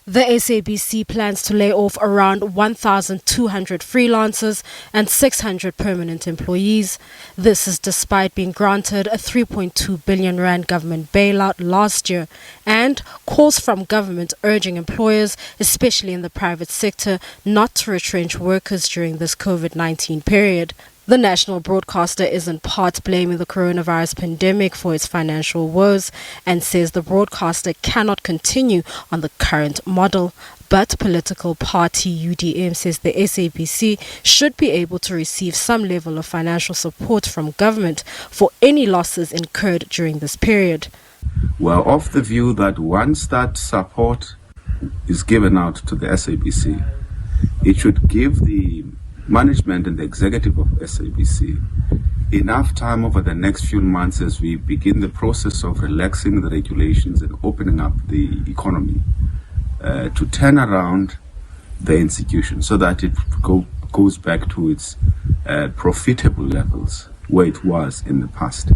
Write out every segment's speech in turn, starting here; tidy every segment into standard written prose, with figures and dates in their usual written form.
The SABC plans to lay off around 1,200 freelancers and 600 permanent employees. This is despite being granted a 3.2 billion rand government bailout last year and calls from government urging employers, especially in the private sector, not to retrench workers during this COVID-19 period. The national broadcaster is in part blaming the coronavirus pandemic for its financial woes and says the broadcaster cannot continue on the current model. But political party UDM says the SABC should be able to receive some level of financial support from government for any losses incurred during this period. We're of the view that once that support is given out to the SABC, it should give the management and the executive of SABC enough time over the next few months as we begin the process of relaxing the regulations and opening up the economy to turn around the institution so that it goes back to its profitable levels where it was in the past.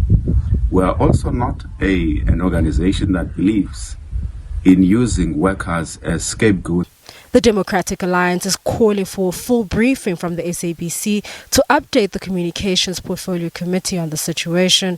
We are also not an organization that believes in using workers as scapegoats. The Democratic Alliance is calling for a full briefing from the SABC to update the Communications Portfolio Committee on the situation.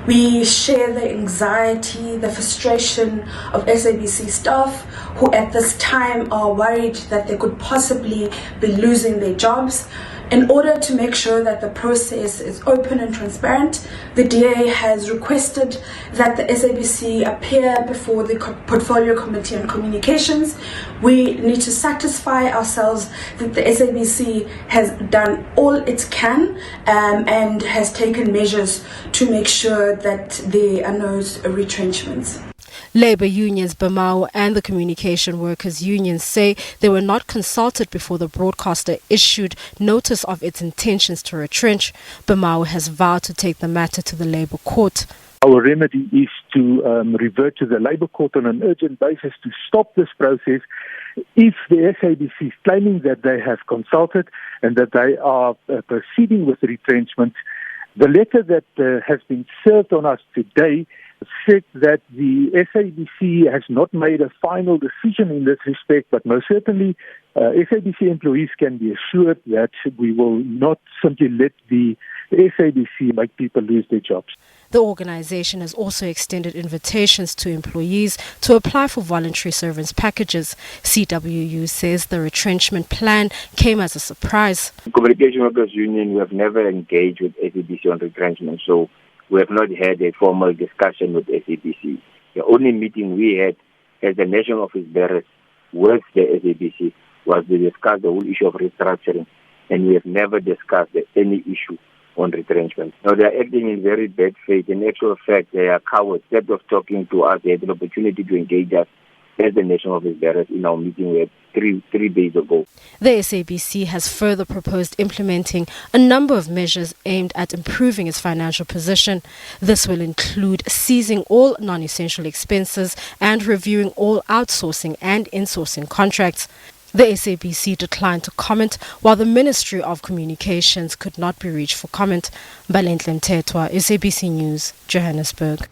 We share the anxiety, the frustration of SABC staff who at this time are worried that they could possibly be losing their jobs. In order to make sure that the process is open and transparent, the DA has requested that the SABC appear before the Portfolio Committee on Communications. We need to satisfy ourselves that the SABC has done all it can and has taken measures to make sure that there are no retrenchments. Labour unions BMAO and the Communication Workers Union say they were not consulted before the broadcaster issued notice of its intentions to retrench. BMAO has vowed to take the matter to the Labour Court. Our remedy is to revert to the Labour Court on an urgent basis to stop this process. If the SABC is claiming that they have consulted and that they are proceeding with retrenchment, the letter that has been served on us today said that the SABC has not made a final decision in this respect, but most certainly SABC employees can be assured that we will not simply let the SABC make people lose their jobs. The organization has also extended invitations to employees to apply for voluntary severance packages. CWU says the retrenchment plan came as a surprise. Communication Workers Union, we have never engaged with SABC on retrenchment, so we have not had a formal discussion with SABC. The only meeting we had as the National Office Bearers with the SABC was to discuss the whole issue of restructuring, and we have never discussed any issue on retrenchment. Now, they are acting in very bad faith. In actual fact, they are cowards. Instead of talking to us, they had an opportunity to engage us as the National Office Bearers in our meeting we had three days ago. The SABC has further proposed implementing a number of measures aimed at improving its financial position. This will include ceasing all non-essential expenses and reviewing all outsourcing and insourcing contracts. The SABC declined to comment, while the Ministry of Communications could not be reached for comment. Balentle Mthethwa, SABC News, Johannesburg.